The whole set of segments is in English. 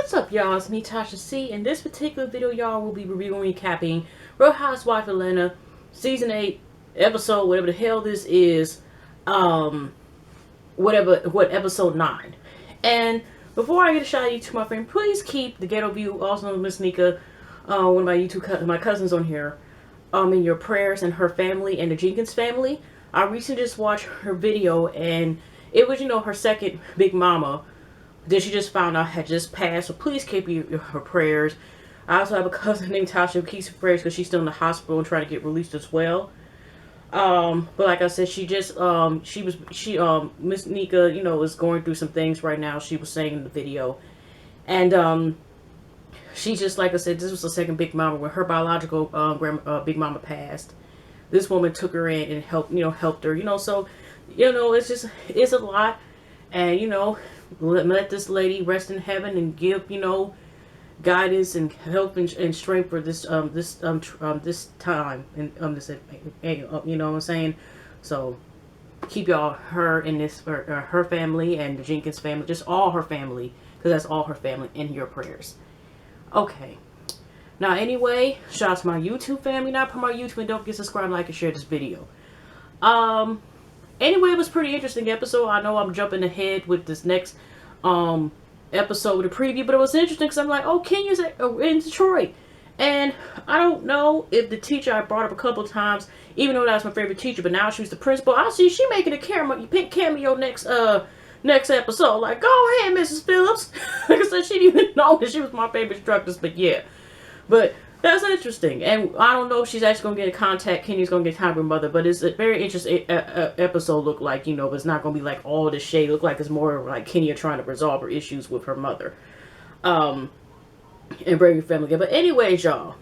What's up, y'all? It's me, Tasha C. In this particular video, y'all, will be reviewing and recapping Real Housewives of Atlanta Season 8, episode, whatever the hell this is, what episode 9. And before I get a shot at you two, my friend, please keep the Ghetto View, also known as Miss Nika, one of my cousins on here, in your prayers, and her family and the Jenkins family. I recently just watched her video, and it was, her second Big Mama that she just found out had just passed. So please keep her prayers. I also have a cousin named Tasha who keeps her prayers because she's still in the hospital and trying to get released as well. But like I said, Miss Nika, is going through some things right now. She was saying in the video. And, she just, like I said, this was the second Big Mama when her biological, Big Mama passed. This woman took her in and helped her, so, it's a lot. And, let this lady rest in heaven and give, guidance and help and strength for this time and what I'm saying. So keep her and her family and the Jenkins family, just all her family, because that's all her family, in your prayers. Okay. Now anyway, shout out to my YouTube family. Now promote YouTube, and don't forget to subscribe, like, and share this video. Anyway, it was a pretty interesting episode. I know I'm jumping ahead with this next episode, the preview, but it was interesting because I'm like, oh, Kenya's in Detroit. And I don't know if the teacher I brought up a couple of times, even though that was my favorite teacher, but now she's the principal. I see she making a cameo next episode. Like, go ahead, Mrs. Phillips. Like I said, she didn't even know that she was my favorite instructress, but yeah. But that's interesting, and I don't know if she's actually going to get in contact. Kenya's going to get time with her mother, but it's a very interesting episode, look like, but it's not going to be like all the shade. Look like it's more like Kenya trying to resolve her issues with her mother, and bring her family together. But anyways, y'all,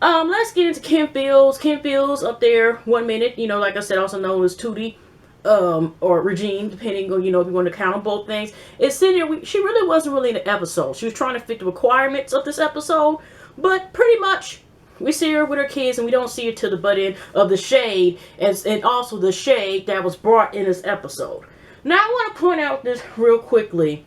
let's get into Kim Fields. Kim Fields up there 1 minute, like I said, also known as Tootie, or Regine, depending on, if you want to count on both things. It's sitting here, she really wasn't really in the episode. She was trying to fit the requirements of this episode. But pretty much, we see her with her kids, and we don't see her to the butt end of the shade, and also the shade that was brought in this episode. Now, I want to point out this real quickly.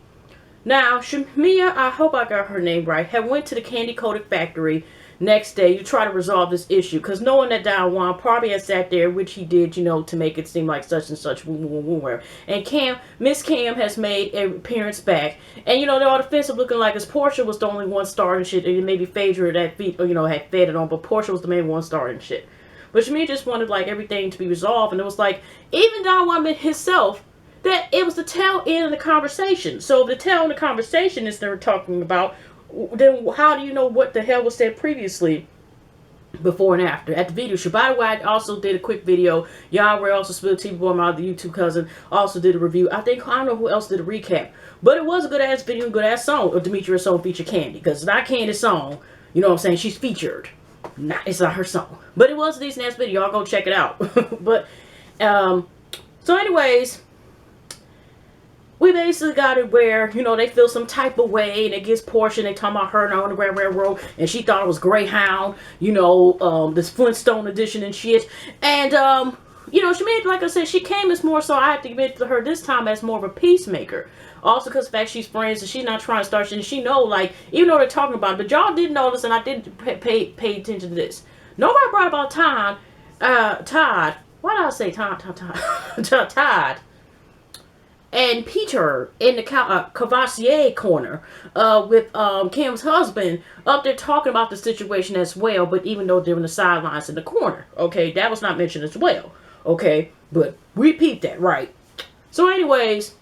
Now, Shamia, I hope I got her name right, had went to the candy coated factory next day to try to resolve this issue, because knowing that Don Juan probably had sat there, which he did, to make it seem like such and such, and Miss Cam has made an appearance back, and they're all defensive, looking like as Portia was the only one star and shit, and maybe Phaedra that had fed it on, but Portia was the main one star and shit. But Shamia just wanted like everything to be resolved, and it was like, even Don Juan himself, that it was the tail end of the conversation. So if the tail end of the conversation is they're talking about, then how do you know what the hell was said previously, before and after, at the video shoot? By the way, I also did a quick video. Y'all were also Spill TV Boy, my other YouTube cousin, also did a review. I don't know who else did a recap, but it was a good ass video, good ass song of Demetria's song feature Candy, because it's not Candy's song, what I'm saying, she's featured. It's not her song, but it was a decent ass video. Y'all go check it out. But so anyways, we basically got it where, they feel some type of way, and it gets Portia, and they talking about her and on the Grand Railroad, and she thought it was Greyhound, this Flintstone edition and shit. And, she made, like I said, she came as more so, I have to admit to her this time, as more of a peacemaker. Also because the fact she's friends, and she's not trying to start shit, and she know, like, even though they're talking about it, but y'all did notice, and I did pay attention to this. Nobody brought about Todd, why did I say Todd? And Peter in the Cavassier corner with Kim's husband up there talking about the situation as well, but even though they're in the sidelines in the corner, okay, that was not mentioned as well, okay, but we peeped that, right? So anyways,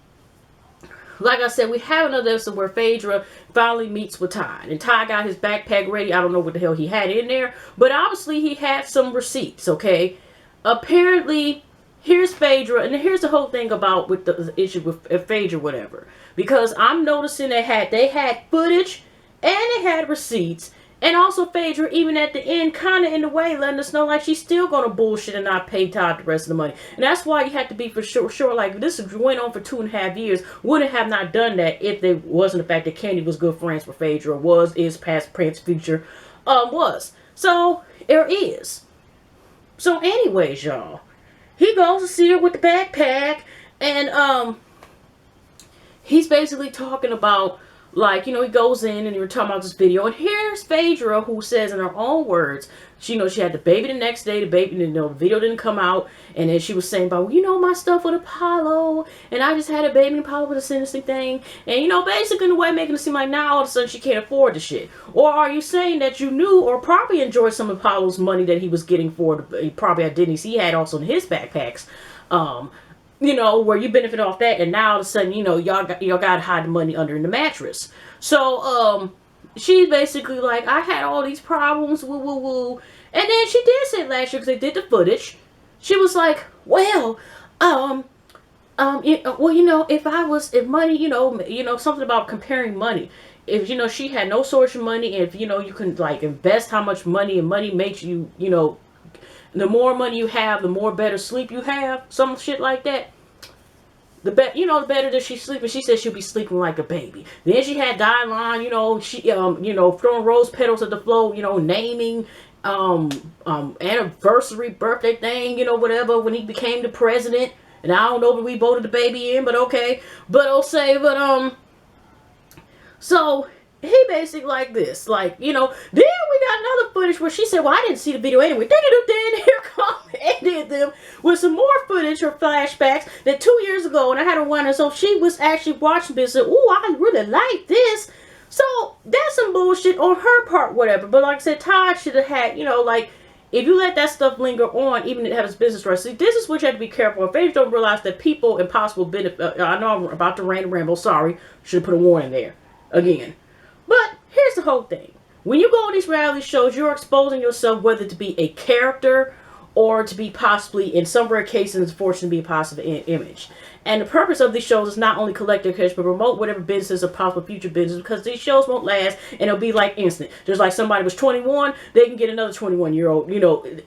like I said, we have another episode where Phaedra finally meets with Todd, and Todd got his backpack ready. I don't know what the hell he had in there, but obviously he had some receipts, okay? Apparently, here's Phaedra, and here's the whole thing about with the issue with Phaedra, whatever. Because I'm noticing they had footage, and they had receipts, and also Phaedra, even at the end, kind of in a way, letting us know like she's still gonna bullshit and not pay Todd the rest of the money. And that's why you have to be for sure. Like, this went on for 2.5 years. Wouldn't have not done that if there wasn't the fact that Candy was good friends with Phaedra, is past, present, future, was. So there is. So anyways, y'all. He goes to see her with the backpack, and he's basically talking about Like, he goes in and you're talking about this video, and here's Phaedra, who says in her own words, she had the baby the next day, the baby, the video didn't come out, and then she was saying about, my stuff with Apollo, and I just had a baby in Apollo with a sentencing thing, and, basically in a way making it seem like now all of a sudden she can't afford the shit. Or are you saying that you knew or probably enjoyed some of Apollo's money that he was getting for, he probably had Denny's, he had also in his backpacks, where you benefit off that, and now all of a sudden, y'all got to hide the money under the mattress. So, she's basically like, I had all these problems, woo, woo, woo. And then she did say last year, because they did the footage, she was like, well, if money, something about comparing money. If, she had no source of money, if, you can, like, invest how much money, and money makes you, the more money you have, the more better sleep you have. Some shit like that. The better that she's sleeping. She said she'll be sleeping like a baby. Then she had Diane, she, throwing rose petals at the floor, naming, anniversary, birthday thing, whatever, when he became the president. And I don't know if we voted the baby in, but okay. So, he basically like this, then we got another footage where she said, well, I didn't see the video anyway. Then here come edited them with some more footage or flashbacks that 2 years ago, and I had her wonder, so she was actually watching this and, ooh, I really like this. So that's some bullshit on her part, whatever. But like I said, Todd should have had, if you let that stuff linger on, even if it has business rights. See, this is what you have to be careful of. If you don't realize that people and possible benefit, I know I'm about to ramble, sorry, should have put a warning there again. But here's the whole thing. When you go on these reality shows, you're exposing yourself whether to be a character or to be possibly, in some rare cases, fortunate to be a positive image. And the purpose of these shows is not only collect their cash, but promote whatever businesses or possible future business, because these shows won't last, and it'll be like instant. Just like somebody was 21, they can get another 21-year-old,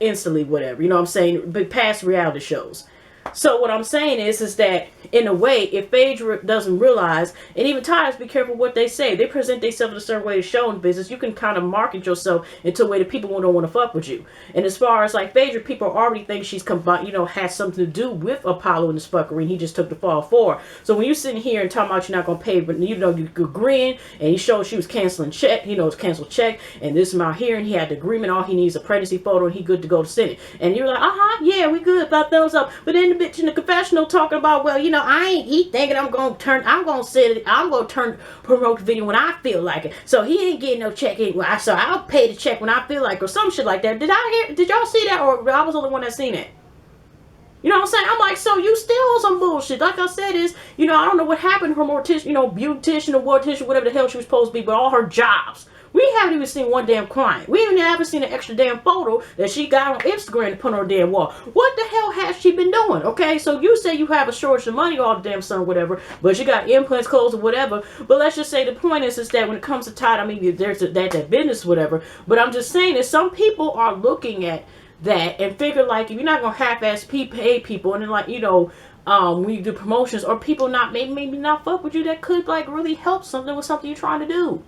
instantly, whatever. You know what I'm saying? But past reality shows. So what I'm saying is that, in a way, if Phaedra doesn't realize, and even Todd, be careful what they say. They present themselves in a certain way to show in business. You can kind of market yourself into a way that people don't want to fuck with you. And as far as like Phaedra, people already think she's has something to do with Apollo and this fuckery, and he just took the fall for her. So when you're sitting here and talking about you're not going to pay, but you agreeing, and he showed she was canceling check, it's canceled check, and this amount here, and he had the agreement, all he needs is a pregnancy photo, and he good to go to Senate. And you're like, yeah, we good, about thumbs up. But then the bitch in the confessional talking about, well, he thinking I'm going to promote the video when I feel like it. So he ain't getting no check anyway. So I'll pay the check when I feel like, or some shit like that. Did y'all see that? Or I was the only one that seen it? You know what I'm saying? I'm like, so you still on some bullshit. Like I said, I don't know what happened to her mortician, beautician or mortician, whatever the hell she was supposed to be, but all her jobs. We haven't even seen one damn client. We haven't seen an extra damn photo that she got on Instagram to put on her damn wall. What the hell has she been doing? Okay, so you say you have a shortage of money all the damn summer, whatever, but you got implants, clothes, or whatever. But let's just say the point is that when it comes to Todd, there's that business, whatever. But I'm just saying that some people are looking at that and figure like, if you're not gonna half-ass pay people, and then like, when you do promotions, or people maybe not fuck with you, that could like really help something with something you're trying to do.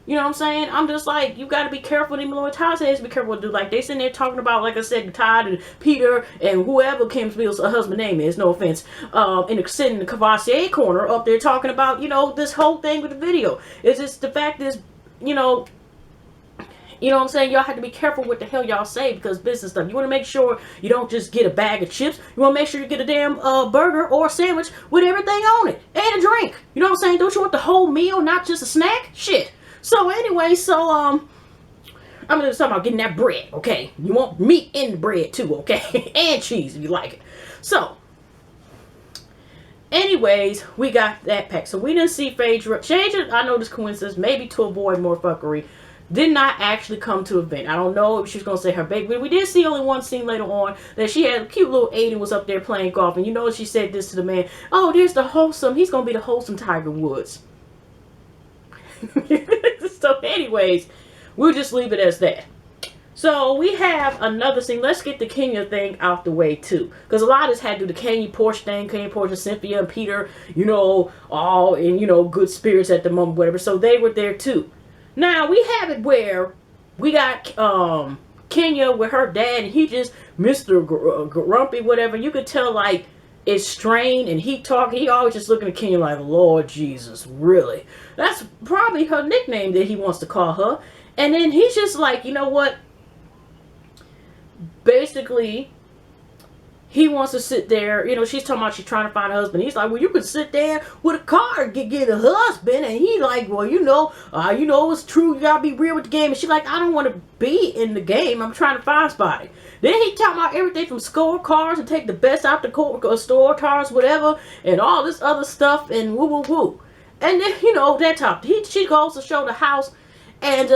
You know what I'm saying? I'm just like, you got to be careful. Even Lord Todd says, be careful what to do. Like, they sitting there talking about, like I said, Todd and Peter and whoever Kim Spill's husband name is, no offense, sitting in the Cavassier corner up there talking about, this whole thing with the video. It's just the fact is, you know what I'm saying? Y'all have to be careful what the hell y'all say, because business stuff. You want to make sure you don't just get a bag of chips. You want to make sure you get a damn burger or a sandwich with everything on it. And a drink. You know what I'm saying? Don't you want the whole meal, not just a snack? Shit. So anyway, I'm just talking about getting that bread, okay? You want meat in the bread too, okay? And cheese if you like it. So, anyways, we got that pack. So we didn't see Phaedra. Phaedra, I know this coincidence, maybe to avoid more fuckery, did not actually come to the event. I don't know if she's going to say her baby, but we did see only one scene later on that she had a cute little Aiden was up there playing golf. And she said this to the man, oh, there's the wholesome, he's going to be the wholesome Tiger Woods. So anyways, we'll just leave it as that. So we have another thing. Let's get the Kenya thing out the way too, because a lot of this had to do the Kenya Porsche thing. Kenya Porsche, Cynthia and Peter, all in good spirits at the moment, whatever. So they were there too. Now we have it where we got Kenya with her dad, and he just Mr. Grumpy, whatever. You could tell like is strained and he talking, he always just looking at Kenya like, Lord Jesus, really? That's probably her nickname that he wants to call her. And then he's just like, you know what? Basically, he wants to sit there, she's talking about she's trying to find a husband. He's like, well, you could sit there with a car and get a husband. And he like, well, it's true. You gotta be real with the game. And she's like, I don't want to be in the game. I'm trying to find somebody. Then he talking about everything from score cars and take the best out the store cars, whatever, and all this other stuff and woo woo woo. And then, that top. She goes to show the house and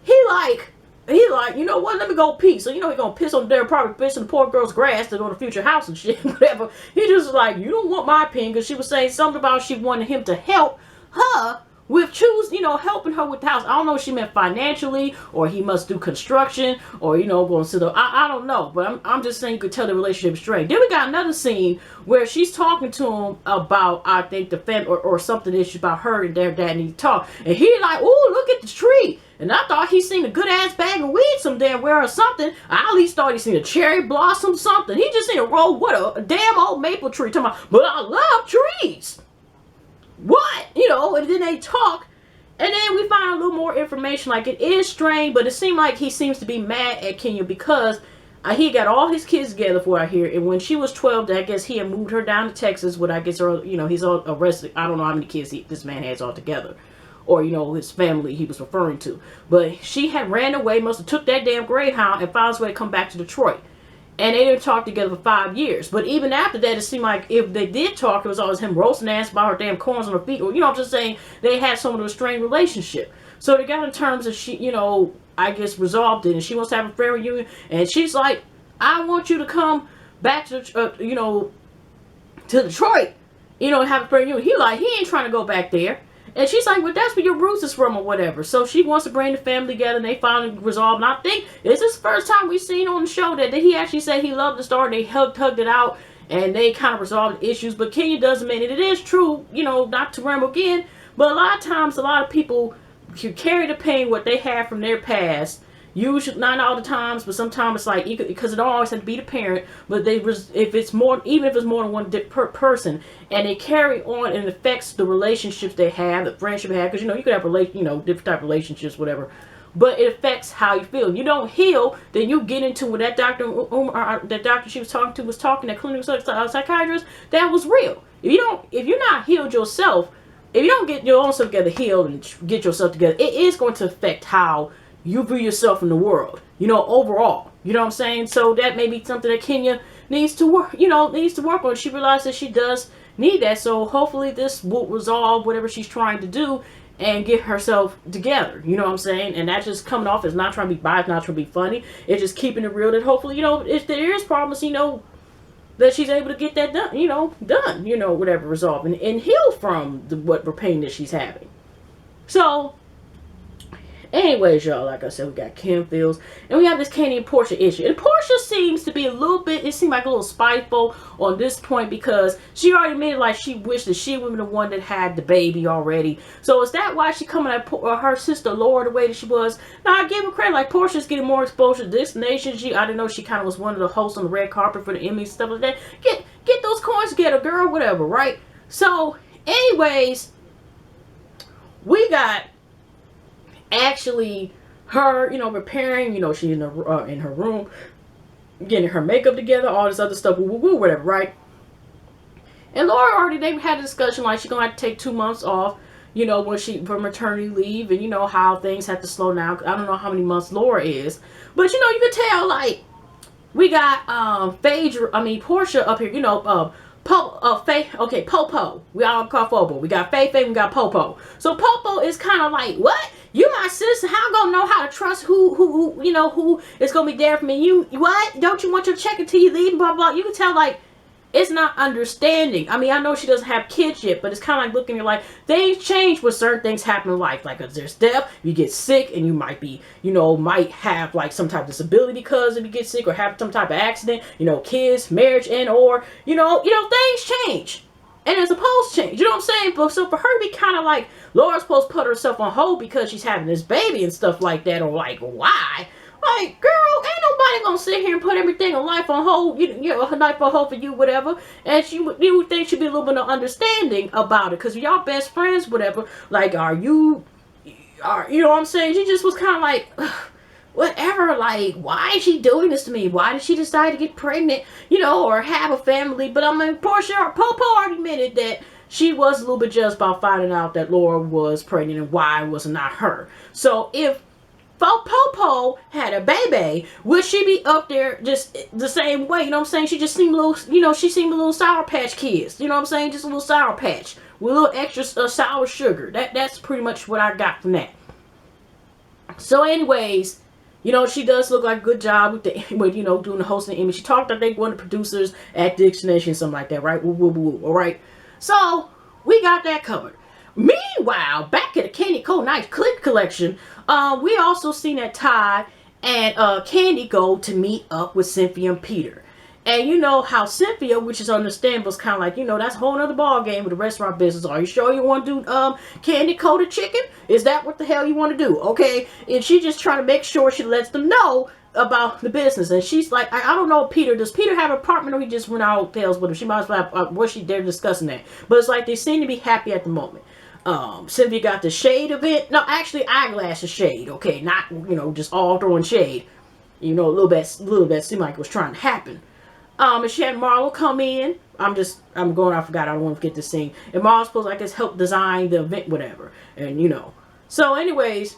he like, you know what, let me go pee. So, he gonna piss on their probably piss on the poor girl's grass to go to future house and shit, whatever. He just like, you don't want my opinion, because she was saying something about she wanted him to help her with helping her with the house. I don't know if she meant financially, or he must do construction, or, going to the, I don't know. But I'm just saying you could tell the relationship straight. Then we got another scene where she's talking to him about, I think, the family, or something issue about her and their dad need to talk. And he like, ooh, look at the tree. And I thought he seen a good ass bag of weed some damn where or something. I at least thought he seen a cherry blossom something. He just seen a roll, what a damn old maple tree. Talking about, but I love trees. What? And then they talk. And then we find a little more information. Like, it is strange, but it seemed like he seems to be mad at Kenya because he got all his kids together for I hear. And when she was 12, I guess he had moved her down to Texas with, I guess, her, he's all arrested. I don't know how many kids this man has altogether. Or, his family he was referring to. But she had ran away, must have took that damn Greyhound and found his way to come back to Detroit. And they didn't talk together for 5 years. But even after that, it seemed like if they did talk, it was always him roasting ass about her damn corns on her feet. Or, I'm just saying, they had some of a strained relationship. So they got in terms of she, I guess resolved it. And she wants to have a fair reunion. And she's like, I want you to come back to, to Detroit, and have a fair reunion. He ain't trying to go back there. And she's like, well, that's where your roots is from or whatever. So she wants to bring the family together, and they finally resolve. And I think this is the first time we've seen on the show that he actually said he loved the story, and they hugged it out, and they kind of resolved the issues. But Kenya does admit it. It is true, not to ramble again, but a lot of times, a lot of people can carry the pain, what they have from their past. Usually, not all the times, but sometimes it's like, because it don't always have to be the parent, but if it's more than one person, and they carry on and it affects the relationships they have, the friendship they have, because you could have different type of relationships, whatever, but it affects how you feel. If you don't heal, then you get into what that doctor she was talking, that clinical psychiatrist, that was real. If you're not healed yourself, if you don't get your own self together, healed and get yourself together, it is going to affect how you view yourself in the world, overall. You know what I'm saying? So that may be something that Kenya needs to work on. She realizes that she does need that. So hopefully this will resolve whatever she's trying to do and get herself together. You know what I'm saying? And that's just coming off as not trying to be biased, not trying to be funny. It's just keeping it real that hopefully, if there is problems, that she's able to get that done, whatever, resolved and heal from what pain that she's having. So, anyways, y'all, like I said, we got Kim Fields, and we have this Kenya and Portia issue. And Portia seems to be it seemed like a little spiteful on this point, because she already admitted like she wished that she was the one that had the baby already. So is that why she coming at her sister Laura the way that she was? Now, I give her credit, like Portia's getting more exposure to this nation. I didn't know she kind of was one of the hosts on the red carpet for the Emmys, stuff like that. Get those coins together, girl, whatever, right? So, anyways, we got actually her, preparing, she's in her room, getting her makeup together, all this other stuff, whatever, right? And Laura already, they had a discussion like she's gonna have to take 2 months off, when for maternity leave, and how things have to slow down. I don't know how many months Laura is, but you could tell, like, we got Portia up here, Popo. We all call Popo. We got Faye, we got Popo. So Popo is kind of like, what? You my sister? How I'm gonna know how to trust who is gonna be there for me? You what? Don't you want your check until you leave? Blah blah. You can tell like it's not understanding. I mean, I know she doesn't have kids yet, but it's kind of like looking at like things change when certain things happen in life. Like if there's death, you get sick, and you might be, might have like some type of disability because if you get sick or have some type of accident, kids, marriage, and or things change. And it's supposed to change. You know what I'm saying? But so for her to be kind of like, Laura's supposed to put herself on hold because she's having this baby and stuff like that, or like, why? Like, girl, ain't nobody gonna sit here and put everything in life on hold, her life on hold for you, whatever. And you would think she'd be a little bit of understanding about it, because y'all best friends, whatever. Like, you know what I'm saying? She just was kind of like, whatever, like, why is she doing this to me? Why did she decide to get pregnant, or have a family? But I mean, Porsha, Popo already admitted that she was a little bit jealous about finding out that Laura was pregnant and why it was not her. So if Popo had a baby, would she be up there just the same way? You know what I'm saying? She just seemed a little, she seemed a little Sour Patch Kids. You know what I'm saying? Just a little Sour Patch with a little extra sour sugar. That's pretty much what I got from that. So anyways, she does look like a good job with doing the hosting image. She talked, I think, one of the producers at Dick's Nation, something like that, right? Woo, woo, woo, all right? So, we got that covered. Meanwhile, back at the Candy Cold Night Clip Collection, we also seen that Ty and Candy go to meet up with Cynthia and Peter. And you know how Cynthia, which is understandable, is kind of like, that's a whole other ball game with the restaurant business. Are you sure you want to do candy coated chicken? Is that what the hell you want to do? Okay. And she just trying to make sure she lets them know about the business. And she's like, I don't know, Peter. Does Peter have an apartment, or he just went out hotels with him? She might as well have, they're discussing that. But it's like they seem to be happy at the moment. Cynthia got the shade of it. No, actually eyeglasses shade. Okay. Not, just all throwing shade. A little bit seemed like it was trying to happen. And she had Marlo come in. I forgot, I don't want to forget this scene. And Marlo's supposed to, I guess, help design the event, whatever. And, So, anyways,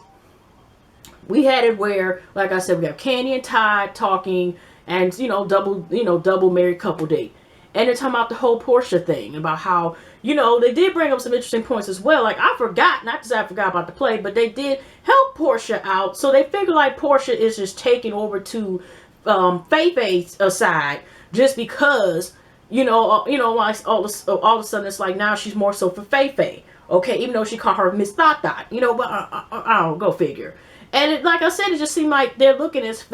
we had it where, like I said, we have Candy and Ty talking, and, double married couple date. And they're talking about the whole Porsha thing, about how, they did bring up some interesting points as well. Like, I forgot, not because I forgot about the play, but they did help Porsha out. So they figure like Porsha is just taking over to Faye-Faye's side. Just because, all of a sudden it's like now she's more so for Faye-Faye. Okay, even though she called her Miss Thot Thot, but I don't go figure. And like I said, it just seemed like they're looking at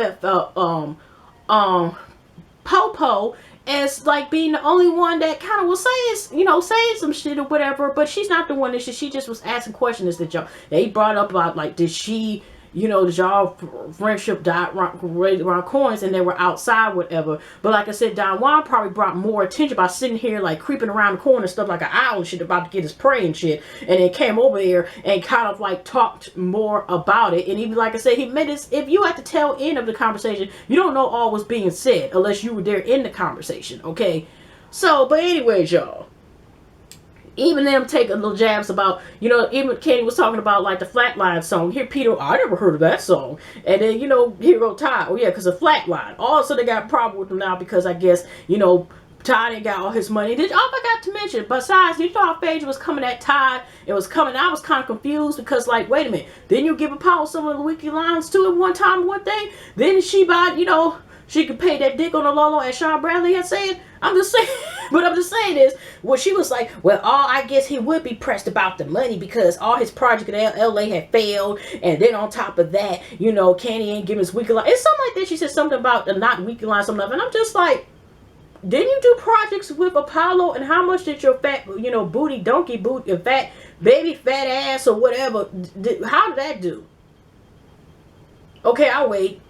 Popo as like being the only one that kind of was saying some shit or whatever. But she's not the one that she just was asking questions that they brought up about, like, did she, did y'all friendship die around coins, and they were outside, whatever. But like I said, Don Juan probably brought more attention by sitting here, like, creeping around the corner and stuff like an owl and shit, about to get his prey and shit. And then came over there and kind of, like, talked more about it. And even, like I said, he made this, if you at the tail end of the conversation, you don't know all was being said unless you were there in the conversation, okay? So, but anyways, y'all. Even them taking little jabs about, even Candy was talking about, like, the Flatline song. Here, Peter, I never heard of that song. And then, here go Ty. Oh, yeah, because of Flatline. Also, they got a problem with him now because I guess, Ty didn't got all his money. I forgot to mention, besides, you know how Phaedra was coming at Ty? It was coming, I was kind of confused because, like, wait a minute. Didn't you give a Paul some of the weekly lines too at one time, one thing? Then she bought, she could pay that dick on the Lolo, as Sean Bradley had said. I'm just saying is, well, she was like, well, I guess he would be pressed about the money because all his project in LA had failed. And then on top of that, Candy ain't giving his weekly line. It's something like that. She said something about the not weekly line, something like that. And I'm just like, didn't you do projects with Apollo? And how much did your fat, booty, donkey boot, your fat, baby fat ass or whatever, how did that do? Okay, I'll wait.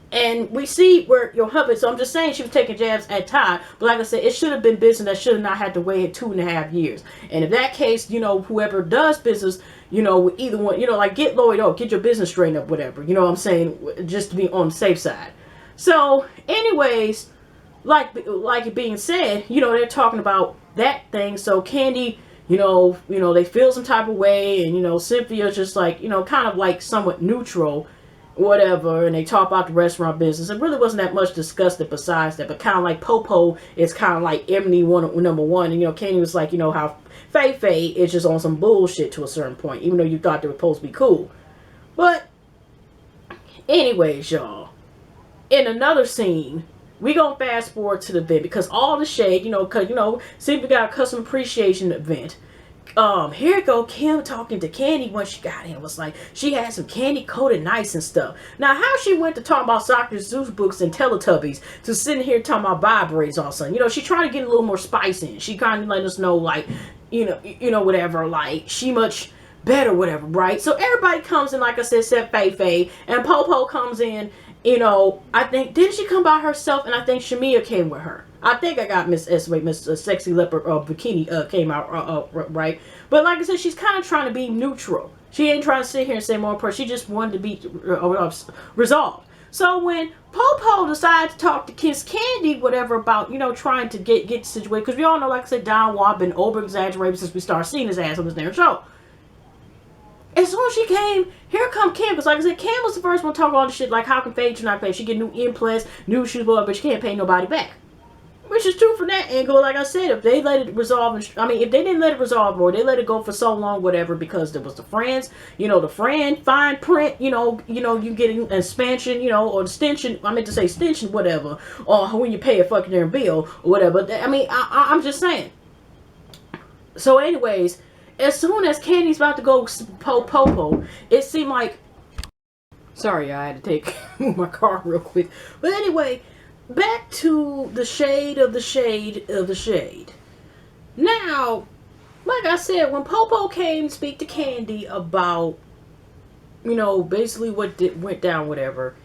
And we see where your husband, so I'm just saying she was taking jabs at Ty. But like I said, it should have been business that should have not had to wait 2.5 years. And in that case, whoever does business, with either one, like, get Lloyd up, get your business straightened up, whatever. You know what I'm saying? Just to be on the safe side. So, anyways, like it being said, they're talking about that thing. So Candy, they feel some type of way. And, Cynthia's just like, kind of like somewhat neutral, whatever, and they talk about the restaurant business. It really wasn't that much discussed besides that, but kind of like Popo is kind of like Emily number one, and Candy was like, how Faye is just on some bullshit to a certain point, even though you thought they were supposed to be cool. But anyways, y'all, in another scene, we gonna fast forward to the event because all the shade, because see, we got a custom appreciation event. Here go Kim talking to Candy when she got in. Was like, she had some candy coated nice and stuff. Now, how she went to talk about Dr. Zeus books and Teletubbies to sitting here talking about vibrators all of a sudden. She trying to get a little more spice in. She kind of let us know, like, whatever, like, she much better, whatever, right? So everybody comes in, like I said, except Faye, and Popo comes in, You know, I think, didn't she come by herself? And I think Shamia came with her. I think I got Miss S. Wait, Miss Sexy Leopard Bikini came out right. But like I said, she's kind of trying to be neutral. She ain't trying to sit here and say more person. She just wanted to be resolved. So when Popo decided to talk to Kiss Candy, whatever, about, you know, trying to get the situation, because we all know, like I said, Don Juan been over exaggerated since we started seeing his ass on this damn show. As soon as she came, here come Kim. Because like I said, Kim was the first one to talk all the shit. Like, how can Paige not pay? She get new implants, new shoes, but she can't pay nobody back. Which is true from that angle. Like I said, if they let it resolve, if they didn't let it resolve, or they let it go for so long, whatever, because there was the friends, you know, the friend, fine print, you know, you getting an expansion, you know, or extension, I meant to say extension, whatever, or when you pay a fucking damn bill, or whatever. I mean, I'm just saying. So anyways, as soon as Candy's about to go Popo, it seemed like, sorry, I had to take my car real quick. But anyway, back to the shade of the shade of the shade. Now, like I said, when Popo came to speak to Candy about, you know, basically what went down, whatever,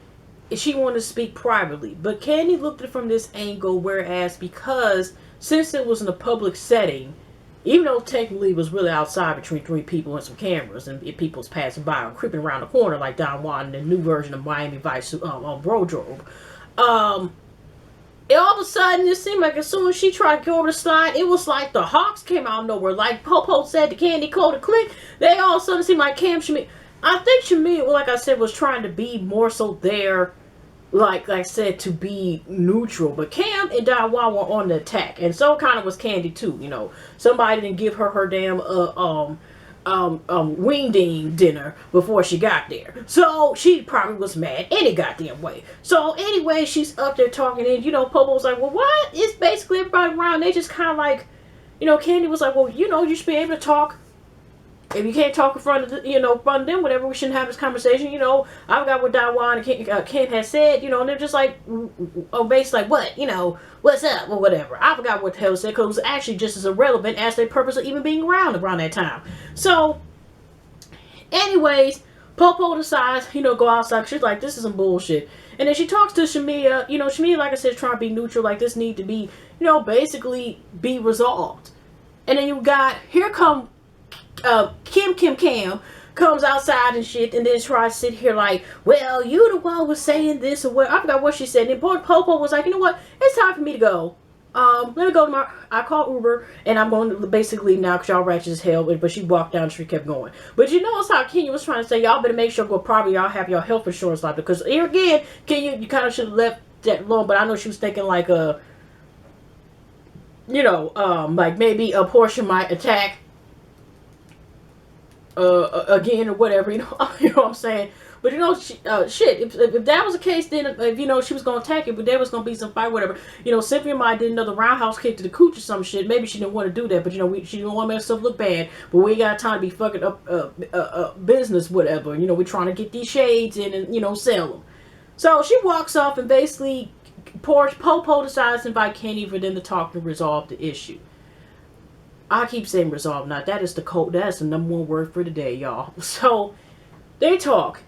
she wanted to speak privately. But Candy looked at it from this angle, whereas because, since it was in a public setting, even though technically it was really outside between three people and some cameras, and people's passing by or creeping around the corner like Don Juan in the new version of Miami Vice wardrobe. All of a sudden, it seemed like as soon as she tried to go over the slide, it was like the Hawks came out of nowhere. Like Popo said, the Candy called a click. They all of a sudden seemed like Shamia. I think Shamia, like I said, was trying to be more so there, like I said, to be neutral. But Cam and Dawa were on the attack, and so kind of was Candy too. You know, somebody didn't give her damn wingding dinner before she got there, so she probably was mad any goddamn way. So anyway, she's up there talking, and you know, Popo was like, "Well, what?" It's basically everybody around. They just kind of like, you know, Candy was like, "Well, you know, you should be able to talk. If you can't talk in front of front of them, whatever, we shouldn't have this conversation. You know, I forgot what Dawan and Kim had said, you know," and they're just like, basically like, "What, you know, what's up," or whatever. I forgot what the hell it said, because it was actually just as irrelevant as their purpose of even being around that time. So, anyways, Popo decides, you know, go outside. She's like, this is some bullshit. And then she talks to Shamia. You know, Shamia, like I said, is trying to be neutral. Like, this need to be, you know, basically be resolved. And then you got, here come Cam comes outside and shit, and then tries to sit here like, "Well, you the one was saying this," or what. I forgot what she said. And then Popo was like, "You know what? It's time for me to go. Let me go to I called Uber, and I'm going to basically now because y'all ratchet as hell." But she walked down the street, kept going. But you notice how Kenya was trying to say, y'all better make sure, probably y'all have your health insurance like, because here again, Kenya, you kind of should have left that alone. But I know she was thinking like like maybe a portion might attack again or whatever, you know what I'm saying. But you know, shit, if that was the case, then if you know she was gonna attack it, but there was gonna be some fight, whatever. You know, Cynthia might did another roundhouse kick to the cooch or some shit. Maybe she didn't want to do that, but you know, she didn't want to make herself look bad. But we ain't got time to be fucking up business, whatever. You know, we're trying to get these shades in and, you know, sell them. So she walks off, and basically, Popo decides to invite Kenny for them to talk and resolve the issue. I keep saying resolve, not that is the code. That's the number one word for the day, y'all. So they talk,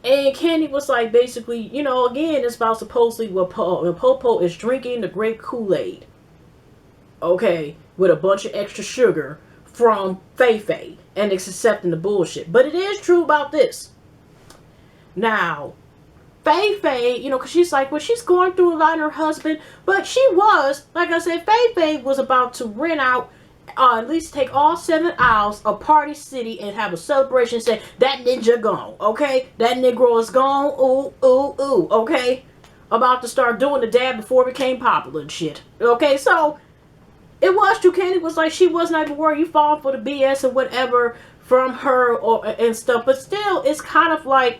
and Candy was like, basically, you know, again, it's about supposedly what Popo is drinking the grape Kool-Aid, okay, with a bunch of extra sugar from Fei, and it's accepting the bullshit. But it is true about this. Now, Fei, you know, because she's like, well, she's going through a lot in her husband, but she was, like I said, Fei was about to rent out, at least take all 7 aisles of Party City and have a celebration and say, that ninja gone, okay? That Negro is gone, ooh, okay? About to start doing the dab before it became popular and shit, okay? So, it was true. Candy was like, she wasn't even worried, you falling for the BS or whatever from her and stuff, but still, it's kind of like,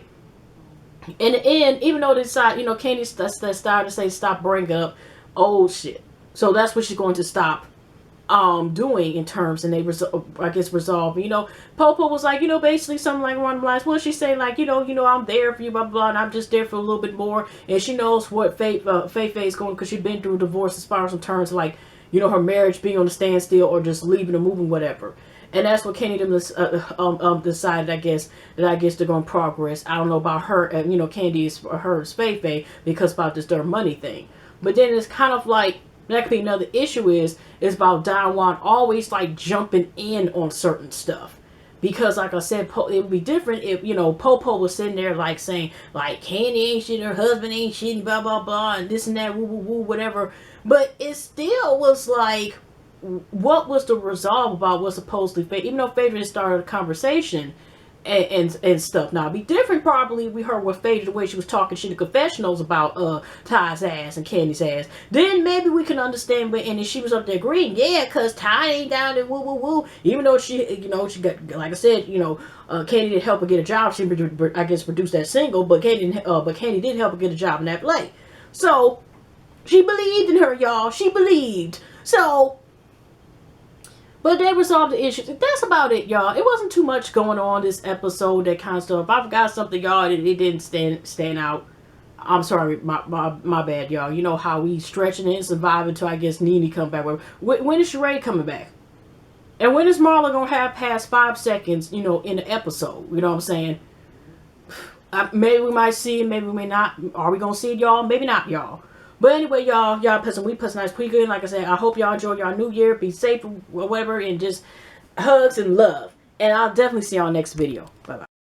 in the end, even though they decide, you know, Candy started to say, stop bringing up old shit. So, that's what she's going to stop doing in terms, and they resolve. You know, Popo was like, you know, basically something like one of the lines. Well, she's saying like, you know, I'm there for you, blah, blah, blah, and I'm just there for a little bit more. And she knows what Fei is going, because she's been through a divorce as far as in terms of like, you know, her marriage being on a standstill or just leaving or moving, whatever. And that's what Candy them decided, I guess, they're going to progress. I don't know about her, you know, Candy is her Faye Faye, because about this their money thing. But then it's kind of like, that could be another issue is about Don Juan always like jumping in on certain stuff. Because like I said, it would be different if, you know, Popo was sitting there like saying, like, Candy ain't shit, her husband ain't shit, and blah, blah, blah, and this and that, woo, woo, woo, whatever. But it still was like, what was the resolve about what's supposedly fake? Even though Phaedra started a conversation and stuff. Now, it'd be different probably we heard with Phaedra, the way she was talking shit in confessionals about Ty's ass and Candy's ass. Then maybe we can understand, but and then she was up there agreeing, yeah, because Ty ain't down there, woo, woo, woo. Even though she, you know, she got, like I said, you know, Candy didn't help her get a job. She, I guess, produced that single, but Candy did help her get a job in that play. So, she believed in her, y'all. She believed. So, but they resolved the issue. That's about it, y'all. It wasn't too much going on this episode, that kind of stuff. If I forgot something, y'all, it didn't stand out. I'm sorry, my bad, y'all. You know how we stretching and survive until I guess Nene come back. When is Sheree coming back? And when is Marla gonna have past 5 seconds, you know, in the episode? You know what I'm saying? Maybe we might see it, maybe we may not. Are we gonna see it, y'all? Maybe not, y'all. But anyway, y'all put some nice pretty good. Like I said, I hope y'all enjoy y'all new year. Be safe or whatever, and just hugs and love. And I'll definitely see y'all next video. Bye bye.